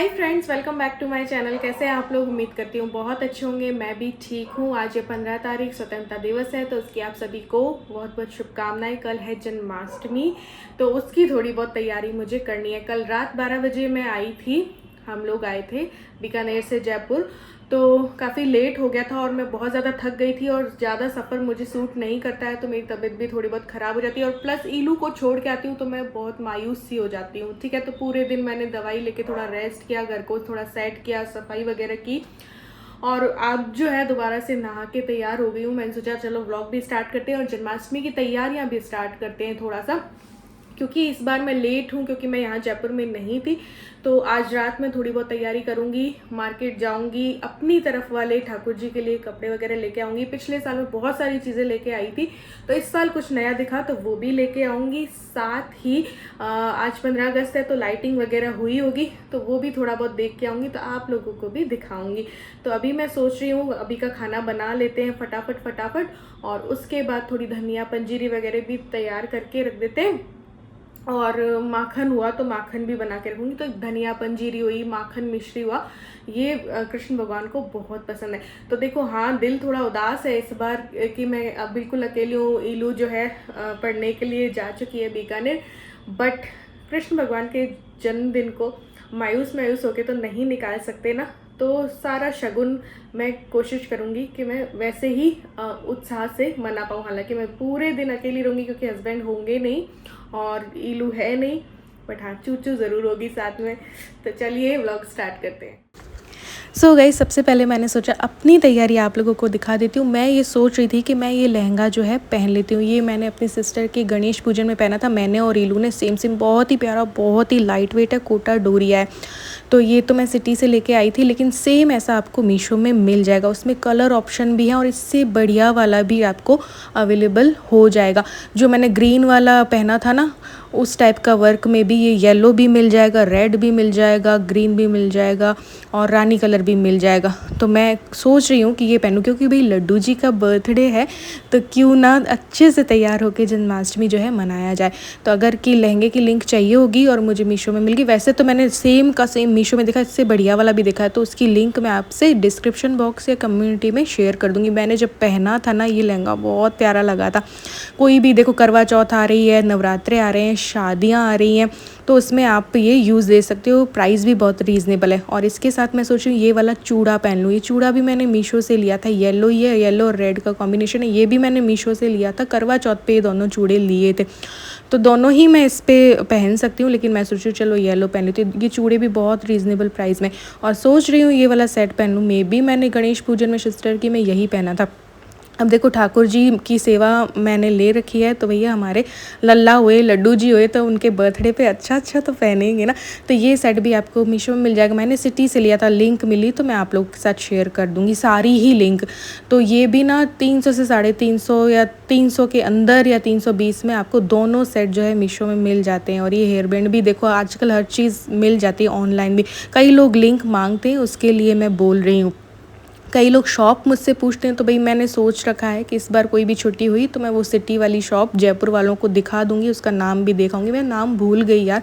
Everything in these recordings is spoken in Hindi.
Hi friends, welcome back to my channel. कैसे हैं आप लोग? उम्मीद करती हूँ बहुत अच्छे होंगे। मैं भी ठीक हूँ। आज ये 15 तारीख स्वतंत्रता दिवस है, तो उसकी आप सभी को बहुत बहुत शुभकामनाएं। कल है जन्माष्टमी, तो उसकी थोड़ी बहुत तैयारी मुझे करनी है। कल रात 12 बजे मैं आई थी, हम लोग आए थे बीकानेर से जयपुर, तो काफ़ी लेट हो गया था और मैं बहुत ज़्यादा थक गई थी और ज़्यादा सफ़र मुझे सूट नहीं करता है, तो मेरी तबीयत भी थोड़ी बहुत ख़राब हो जाती है। और प्लस ईलू को छोड़ के आती हूँ तो मैं बहुत मायूस सी हो जाती हूँ। ठीक है, तो पूरे दिन मैंने दवाई लेके थोड़ा रेस्ट किया, घर को थोड़ा सेट किया, सफाई वगैरह की, और अब जो है दोबारा से नहा के तैयार हो गई हूँ। मैंने सोचा चलो व्लॉग भी स्टार्ट करते हैं और जन्माष्टमी की तैयारियाँ भी स्टार्ट करते हैं थोड़ा सा, क्योंकि इस बार मैं लेट हूँ क्योंकि मैं यहाँ जयपुर में नहीं थी। तो आज रात में थोड़ी बहुत तैयारी करूँगी, मार्केट जाऊँगी, अपनी तरफ वाले ठाकुर जी के लिए कपड़े वगैरह लेके आऊँगी। पिछले साल में बहुत सारी चीज़ें लेके आई थी, तो इस साल कुछ नया दिखा तो वो भी लेके आऊँगी। साथ ही आज 15 अगस्त है तो लाइटिंग वगैरह हुई होगी, तो वो भी थोड़ा बहुत देख के आऊँगी, तो आप लोगों को भी दिखाऊँगी। तो अभी मैं सोच रही हूँ अभी का खाना बना लेते हैं फटाफट, और उसके बाद थोड़ी धनिया पंजीरी वगैरह भी तैयार करके रख देते हैं। और माखन हुआ तो माखन भी बना के रखूँगी। तो धनिया पंजीरी हुई, माखन मिश्री हुआ, ये कृष्ण भगवान को बहुत पसंद है। तो देखो, हाँ, दिल थोड़ा उदास है इस बार कि मैं अब बिल्कुल अकेली हूँ। ईलू जो है पढ़ने के लिए जा चुकी है बीकानेर, बट कृष्ण भगवान के जन्मदिन को मायूस होके तो नहीं निकाल सकते ना। तो सारा शगुन मैं कोशिश करूँगी कि मैं वैसे ही उत्साह से मना पाऊँ। हालांकि मैं पूरे दिन अकेली रहूँगी क्योंकि हस्बैंड होंगे नहीं और ईलू है नहीं, बट हाँ, चूचू ज़रूर होगी साथ में। तो चलिए व्लॉग स्टार्ट करते हैं। सो गाइस, सबसे पहले मैंने सोचा अपनी तैयारी आप लोगों को दिखा देती हूँ। मैं ये सोच रही थी कि मैं ये लहंगा जो है पहन लेती हूँ। ये मैंने अपनी सिस्टर के गणेश पूजन में पहना था। मैंने और ईलू ने सेम बहुत ही प्यारा, बहुत ही लाइट वेट है, कोटा डोरिया है। तो ये तो मैं सिटी से लेके आई थी, लेकिन सेम ऐसा आपको मीशो में मिल जाएगा। उसमें कलर ऑप्शन भी है और इससे बढ़िया वाला भी आपको अवेलेबल हो जाएगा। जो मैंने ग्रीन वाला पहना था ना, उस टाइप का वर्क में भी ये येलो भी मिल जाएगा, रेड भी मिल जाएगा, ग्रीन भी मिल जाएगा और रानी कलर भी मिल जाएगा। तो मैं सोच रही हूँ कि ये पहनूँ, क्योंकि भाई लड्डू जी का बर्थडे है, तो क्यों ना अच्छे से तैयार होकर जन्माष्टमी जो है मनाया जाए। तो अगर कि लहंगे की लिंक चाहिए होगी और मुझे मीशो में मिल गई, वैसे तो मैंने सेम का सेम मीशो में देखा, इससे बढ़िया वाला भी देखा है, तो उसकी लिंक मैं आपसे डिस्क्रिप्शन बॉक्स या कम्युनिटी में शेयर कर दूँगी। मैंने जब पहना था ना, ये लहंगा बहुत प्यारा लगा था। कोई भी देखो, करवा चौथ आ रही है, नवरात्रे आ रहे हैं, शादियाँ आ रही हैं, तो उसमें आप ये यूज़ दे सकते हो। प्राइस भी बहुत रीज़नेबल है। और इसके साथ मैं सोच रही हूँ ये वाला चूड़ा पहन लूँ। ये चूड़ा भी मैंने मीशो से लिया था, येलो ही है, येलो और रेड का कॉम्बिनेशन है। ये भी मैंने मीशो से लिया था, करवा चौथ पे ये दोनों चूड़े लिए थे, तो दोनों ही मैं इस पर पहन सकती हूँ, लेकिन मैं सोच रही हूँ चलो येलो पहन लेती हूँ। ये चूड़े भी बहुत रीज़नेबल प्राइस में, और सोच रही हूँ ये वाला सेट पहन लूँ। मे बी मैंने गणेश पूजन में सिस्टर की मैं यही पहना था। अब देखो, ठाकुर जी की सेवा मैंने ले रखी है, तो भैया हमारे लल्ला हुए, लड्डू जी हुए, तो उनके बर्थडे पे अच्छा तो पहनेंगे ना। तो ये सेट भी आपको मीशो में मिल जाएगा। मैंने सिटी से लिया था, लिंक मिली तो मैं आप लोगों के साथ शेयर कर दूँगी सारी ही लिंक। तो ये भी ना 300 से 350 या 300 के अंदर या 320 में आपको दोनों सेट जो है मीशो में मिल जाते हैं। और ये हेयर बैंड भी देखो, आजकल हर चीज़ मिल जाती है ऑनलाइन भी। कई लोग लिंक मांगते हैं, उसके लिए मैं बोल रही हूँ। कई लोग शॉप मुझसे पूछते हैं, तो भाई मैंने सोच रखा है कि इस बार कोई भी छुट्टी हुई तो मैं वो सिटी वाली शॉप जयपुर वालों को दिखा दूंगी, उसका नाम भी दिखाऊंगी। मैं नाम भूल गई यार,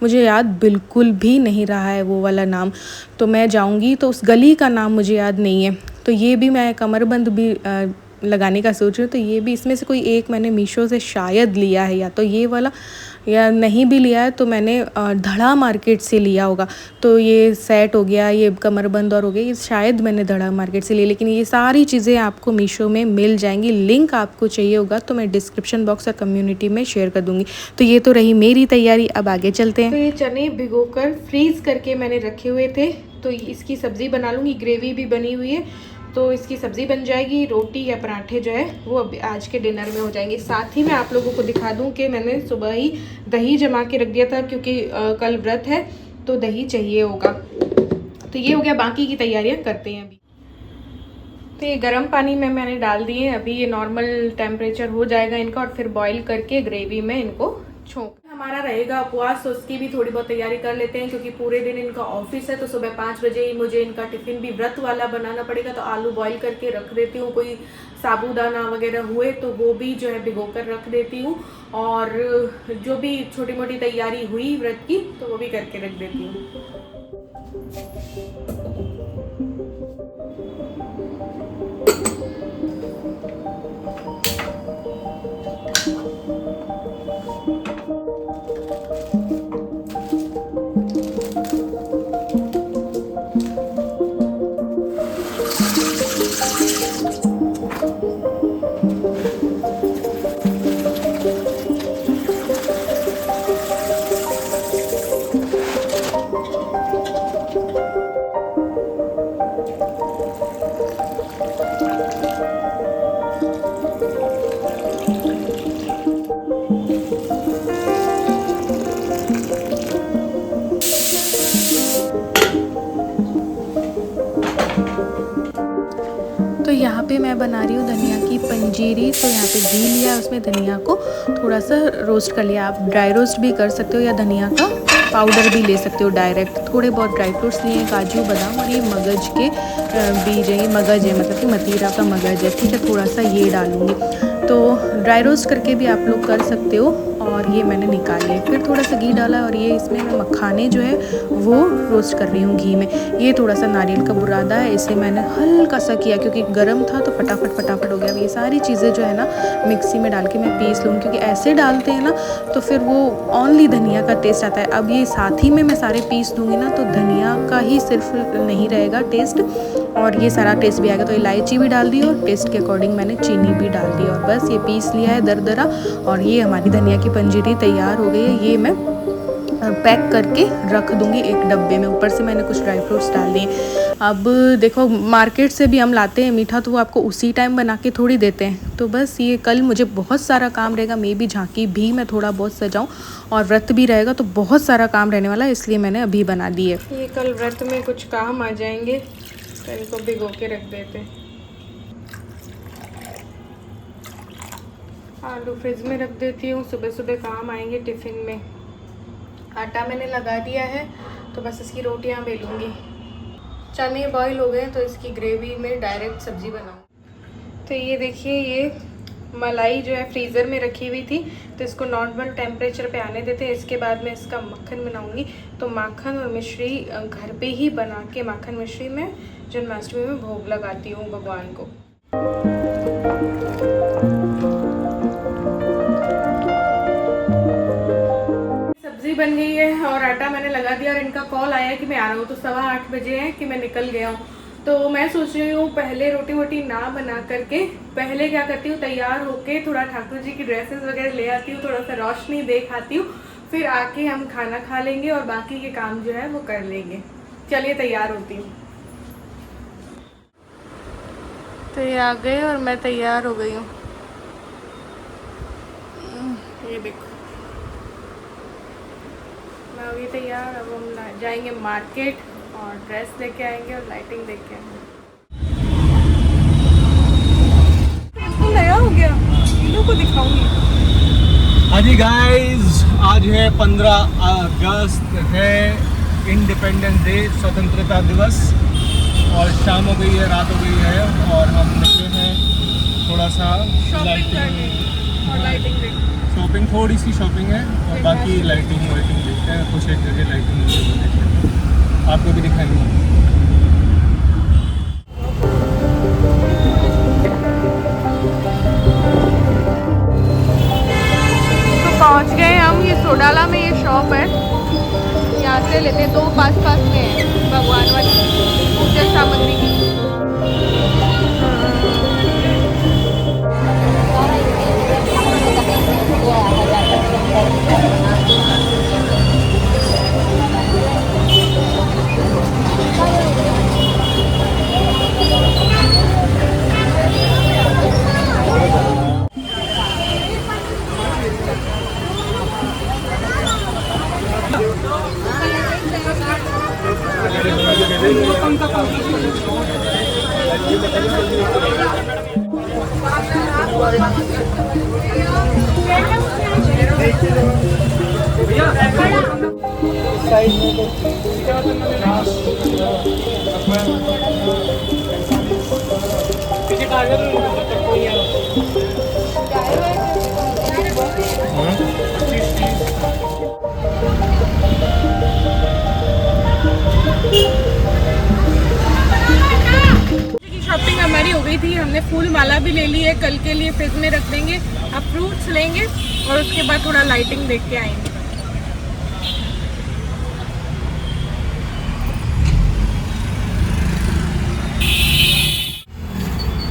मुझे याद बिल्कुल भी नहीं रहा है वो वाला नाम। तो मैं जाऊंगी तो उस गली का नाम मुझे याद नहीं है। तो ये भी मैं कमरबंद भी लगाने का सोच रही हूँ। तो ये भी इसमें से कोई एक मैंने मीशो से शायद लिया है, या तो ये वाला, या नहीं भी लिया है तो मैंने धड़ा मार्केट से लिया होगा। तो ये सेट हो गया, ये कमरबंद और हो गया, ये शायद मैंने धड़ा मार्केट से लिया। लेकिन ये सारी चीज़ें आपको मीशो में मिल जाएंगी। लिंक आपको चाहिए होगा तो मैं डिस्क्रिप्शन बॉक्स और कम्युनिटी में शेयर कर दूँगी। तो ये तो रही मेरी तैयारी, अब आगे चलते हैं। तो ये चने भिगोकर फ्रीज करके मैंने रखे हुए थे, तो इसकी सब्ज़ी बना लूँगी। ग्रेवी भी बनी हुई है, तो इसकी सब्ज़ी बन जाएगी। रोटी या पराठे जो है वो अब आज के डिनर में हो जाएंगे। साथ ही मैं आप लोगों को दिखा दूं कि मैंने सुबह ही दही जमा के रख दिया था, क्योंकि कल व्रत है तो दही चाहिए होगा। तो ये हो गया, बाकी की तैयारियां करते हैं अभी। तो ये गर्म पानी में मैंने डाल दिए, अभी ये नॉर्मल टेम्परेचर हो जाएगा इनका, और फिर बॉईल करके ग्रेवी में इनको छोंक। हमारा रहेगा उपवास, तो उसकी भी थोड़ी बहुत तैयारी कर लेते हैं क्योंकि पूरे दिन इनका ऑफिस है। तो सुबह 5 बजे ही मुझे इनका टिफ़िन भी व्रत वाला बनाना पड़ेगा। तो आलू बॉईल करके रख देती हूँ, कोई साबूदाना वगैरह हुए तो वो भी जो है भिगो कर रख देती हूँ, और जो भी छोटी मोटी तैयारी हुई व्रत की तो वो भी करके रख देती हूँ। तो यहाँ पे मैं बना रही हूँ धनिया की पंजीरी। तो यहाँ पे घी लिया, उसमें धनिया को थोड़ा सा रोस्ट कर लिया। आप ड्राई रोस्ट भी कर सकते हो या धनिया का पाउडर भी ले सकते हो डायरेक्ट। थोड़े बहुत ड्राई फ्रूट्स लिए, काजू बादाम, और ये मगज के बीज है, ये मगज है, मतलब कि मतीरा का मगज है, ठीक है। थोड़ा सा ये डालूँगी। तो ड्राई रोस्ट करके भी आप लोग कर सकते हो। और ये मैंने निकाल लिया, फिर थोड़ा सा घी डाला, और ये इसमें मैं मखाने जो है वो रोस्ट कर रही हूँ घी में। ये थोड़ा सा नारियल का बुरादा है, इसे मैंने हल्का सा किया क्योंकि गर्म था तो फटाफट हो गया। अब ये सारी चीज़ें जो है ना मिक्सी में डाल के मैं पीस लूँगी, क्योंकि ऐसे डालते हैं ना तो फिर वो ओनली धनिया का टेस्ट आता है। अब ये साथ ही में मैं सारे पीस दूँगी ना तो धनिया का ही सिर्फ नहीं रहेगा टेस्ट, और ये सारा टेस्ट भी आएगा। तो इलायची भी डाल दी और टेस्ट के अकॉर्डिंग मैंने चीनी भी डाल दी, और बस ये पीस लिया है दरदरा। और ये हमारी धनिया की पंजीरी तैयार हो गई है। ये मैं पैक करके रख दूंगी एक डब्बे में। ऊपर से मैंने कुछ ड्राई फ्रूट्स डाल दिए। अब देखो, मार्केट से भी हम लाते हैं मीठा तो वो आपको उसी टाइम बना के थोड़ी देते हैं। तो बस ये कल मुझे बहुत सारा काम रहेगा, मे भी झांकी भी मैं थोड़ा बहुत सजाऊं, और व्रत भी रहेगा तो बहुत सारा काम रहने वाला है, इसलिए मैंने अभी बना दी है। ये कल व्रत में कुछ काम आ जाएंगे तो इनको भिगो के रख देते हैं। आलू फ्रिज में रख देती हूँ, सुबह सुबह काम आएंगे टिफ़िन में। आटा मैंने लगा दिया है, तो बस इसकी रोटियां बेलूँगी। चने बॉईल हो गए तो इसकी ग्रेवी में डायरेक्ट सब्ज़ी बनाऊँ। तो ये देखिए, ये मलाई जो है फ्रीज़र में रखी हुई थी, तो इसको नॉर्मल टेम्परेचर पे आने देते हैं। इसके बाद मैं इसका मक्खन बनाऊँगी। तो माखन और मिश्री घर पे ही बना के, माखन मिश्री में जन्माष्टमी में भोग लगाती हूँ भगवान को। सब्जी बन गई है और आटा मैंने लगा दिया, और इनका कॉल आया कि मैं आ रहा हूँ। तो 7:15 बजे है कि मैं निकल गया हूँ। तो मैं सोच रही हूँ पहले रोटी वोटी ना बना करके पहले क्या करती हूँ, तैयार होके थोड़ा ठाकुर जी की ड्रेसेस वगैरह ले आती हूँ, थोड़ा सा रोशनी देख आती हूँ, फिर आके हम खाना खा लेंगे और बाकी के काम जो है वो कर लेंगे। चलिए तैयार होती हूँ। तो ये आ गए और मैं तैयार हो गई हूँ। ये देखो, मैं अभी तैयार। अब हम जाएंगे मार्केट और ड्रेस लेके आएंगे और लाइटिंग देख के आएंगे। इसको नया हो गया, इनको को दिखाऊंगी। हाँ जी गाइस, आज है 15 अगस्त है, इंडिपेंडेंस डे, स्वतंत्रता दिवस। और शाम हो गई है, रात हो गई है, और हम निकले हैं थोड़ा सा शॉपिंग करने और लाइटिंग देखने। शॉपिंग, थोड़ी सी शॉपिंग है, और बाकी लाइटिंग देखते हैं। कुछ एक जगह लाइटिंग देखते हैं, आपको भी दिखाएंगे। तो पहुंच गए हम, ये सोडाला में ये शॉप है, यहाँ से लेते। दो पास में है भगवान वाली पूजा सामग्री की। शॉपिंग हमारी हो गई थी, हमने फूल माला भी ले ली है, कल के लिए फ्रिज में रख देंगे। अब फ्रूट्स लेंगे और उसके बाद थोड़ा लाइटिंग देख के आएंगे।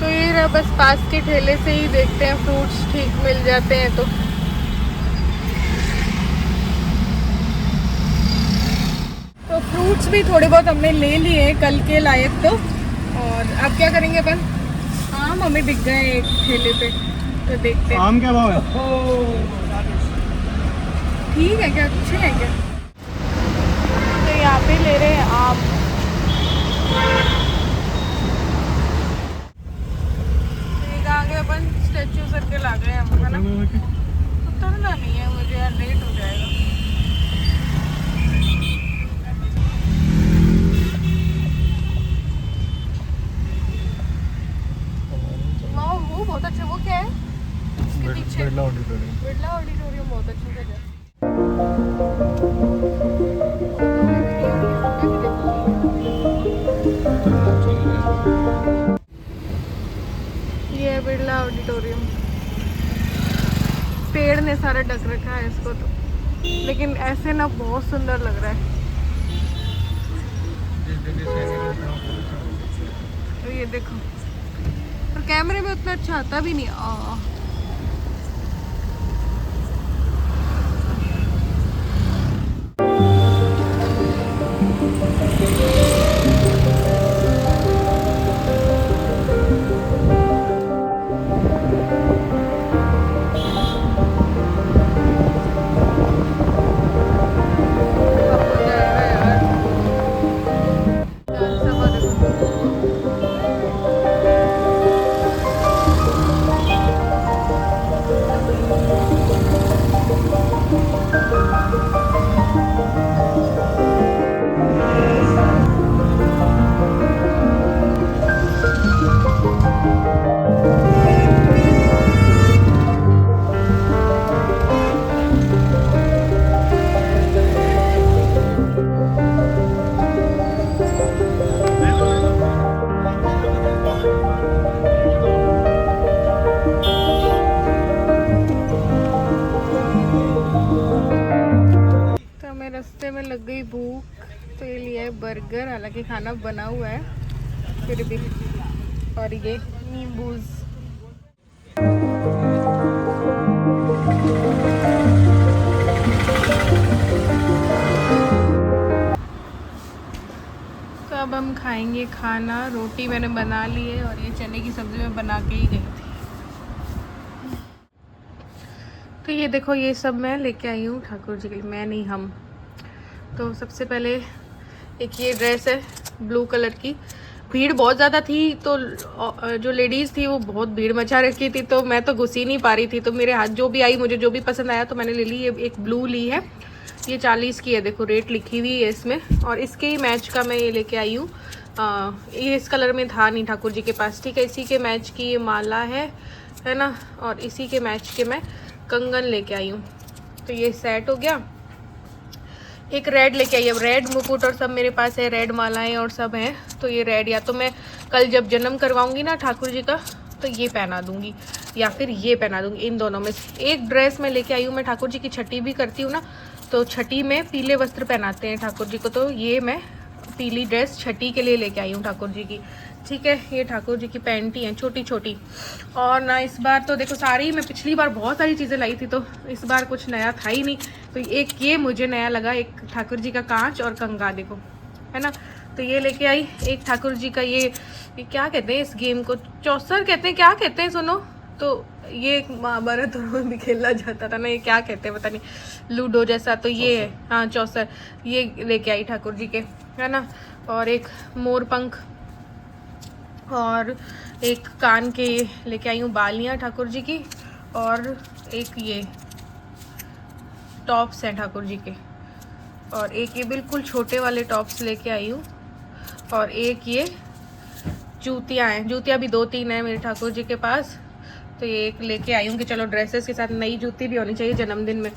तो ये रहा, बस पास के ठेले से ही देखते हैं, फ्रूट्स ठीक मिल जाते हैं तो फ्रूट्स भी थोड़े बहुत हमने ले लिए हैं कल के लायक। तो और अब क्या करेंगे अपन, आम हमें दिख गए एक ठेले पे, तो देखते हैं आम क्या भाव है? ठीक है क्या, अच्छे हैं क्या? तो यहाँ पे ले रहे हैं आम। एक आगे अपन स्टेच्यू सर्कल आ गए हम, है ना? उतरना नहीं है मुझे यार, लेट हो जाएगा। वो बहुत अच्छा, वो क्या है उसके पीछे? बिरला ऑडिटोरियम बहुत अच्छा जगह है। ये है बिरला ऑडिटोरियम। पेड़ ने सारा ढक रखा है इसको तो, लेकिन ऐसे ना बहुत सुंदर लग रहा है। तो ये देखो, और कैमरे में उतना अच्छा आता भी नहीं। रास्ते में लग गई भूख, तो ये लिया है बर्गर, हालांकि खाना बना हुआ है फिर भी। और ये नींबूज। तो अब हम खाएंगे खाना। रोटी मैंने बना ली है और ये चने की सब्ज़ी मैं बना के ही गई थी। तो ये देखो, ये सब मैं लेके आई हूँ ठाकुर जी के लिए, मैं नहीं हम। तो सबसे पहले एक ये ड्रेस है ब्लू कलर की। भीड़ बहुत ज़्यादा थी, तो जो लेडीज़ थी वो बहुत भीड़ मचा रखी थी, तो मैं तो घुस ही नहीं पा रही थी। तो मेरे हाथ जो भी आई, मुझे जो भी पसंद आया तो मैंने ले ली। ये एक ब्लू ली है, ये 40 की है, देखो रेट लिखी हुई है इसमें। और इसके ही मैच का मैं ये लेके आई हूँ। ये इस कलर में था नहीं ठाकुर जी के पास, ठीक है। इसी के मैच की ये माला है ना, और इसी के मैच के मैं कंगन लेके आई हूँ। तो ये सेट हो गया। एक रेड लेके आई, अब रेड मुकुट और सब मेरे पास है, रेड मालाएं और सब हैं। तो ये रेड या तो मैं कल जब जन्म करवाऊंगी ना ठाकुर जी का, तो ये पहना दूंगी, या फिर ये पहना दूंगी। इन दोनों में से एक ड्रेस मैं लेके आई हूँ। मैं ठाकुर जी की छठी भी करती हूँ ना, तो छठी में पीले वस्त्र पहनाते हैं ठाकुर जी को, तो ये मैं पीली ड्रेस छठी के लिए लेके आई हूँ ठाकुर जी की, ठीक है। ये ठाकुर जी की पैंटी हैं छोटी छोटी। और ना इस बार तो देखो सारी, मैं पिछली बार बहुत सारी चीज़ें लाई थी, तो इस बार कुछ नया था ही नहीं। तो एक ये मुझे नया लगा, एक ठाकुर जी का कांच और कंगा, देखो है ना। तो ये लेके आई। एक ठाकुर जी का ये क्या कहते हैं इस गेम को, चौसर कहते हैं, क्या कहते हैं सुनो। तो ये एक महाभारत में भी खेला जाता था ना, ये क्या कहते हैं पता नहीं, लूडो जैसा। तो ये है, हाँ चौसर, ये लेके आई ठाकुर जी के, है ना। और एक मोर पंख, और एक कान के लेके आई हूँ बालियाँ ठाकुर जी की, और एक ये टॉप्स हैं ठाकुर जी के, और एक ये बिल्कुल छोटे वाले टॉप्स लेके आई हूँ, और एक ये जूतियाँ हैं। जूतियाँ भी 2-3 हैं मेरे ठाकुर जी के पास, तो ये एक लेके आई हूँ कि चलो ड्रेसेस के साथ नई जूती भी होनी चाहिए जन्मदिन में।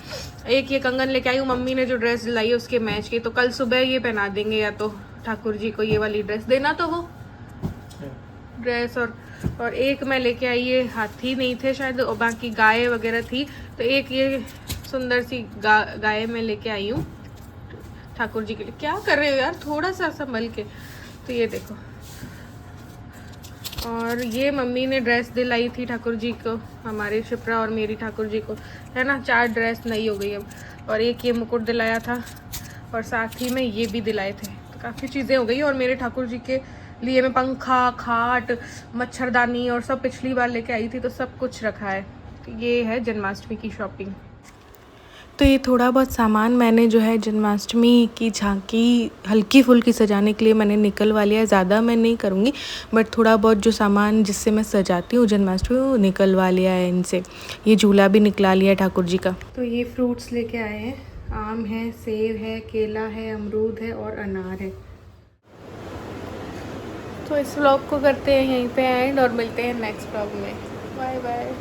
एक ये कंगन लेके आई हूँ, मम्मी ने जो ड्रेस लाई है उसके मैच की, तो कल सुबह ये पहना देंगे, या तो ठाकुर जी को ये वाली ड्रेस देना तो हो ड्रेस। और एक मैं लेके आई, ये हाथी नहीं थे शायद, और बाकी गाय वगैरह थी, तो एक ये सुंदर सी गाय मैं लेके आई हूँ ठाकुर जी के लिए। क्या कर रहे हो यार, थोड़ा सा संभल के। तो ये देखो, और ये मम्मी ने ड्रेस दिलाई थी ठाकुर जी को, हमारे शिप्रा और मेरी ठाकुर जी को, है ना। 4 ड्रेस नई हो गई अब। और एक ये मुकुट दिलाया था, और साथ ही में ये भी दिलाए थे, तो काफ़ी चीज़ें हो गई। और मेरे ठाकुर जी के लिए मैं पंखा, खाट, मच्छरदानी और सब पिछली बार लेके आई थी, तो सब कुछ रखा है। तो ये है जन्माष्टमी की शॉपिंग। तो ये थोड़ा बहुत सामान मैंने जो है जन्माष्टमी की झांकी हल्की फुल्की सजाने के लिए मैंने निकलवा लिया है। ज़्यादा मैं नहीं करूँगी, बट थोड़ा बहुत जो सामान जिससे मैं सजाती हूँ जन्माष्टमी वो निकलवा लिया है इनसे। ये झूला भी निकला लिया है ठाकुर जी का। तो ये फ्रूट्स लेके आए हैं, आम है, सेब है, केला है, अमरूद है और अनार है। तो इस व्लॉग को करते हैं यहीं पे एंड, और मिलते हैं नेक्स्ट व्लॉग में। Bye bye.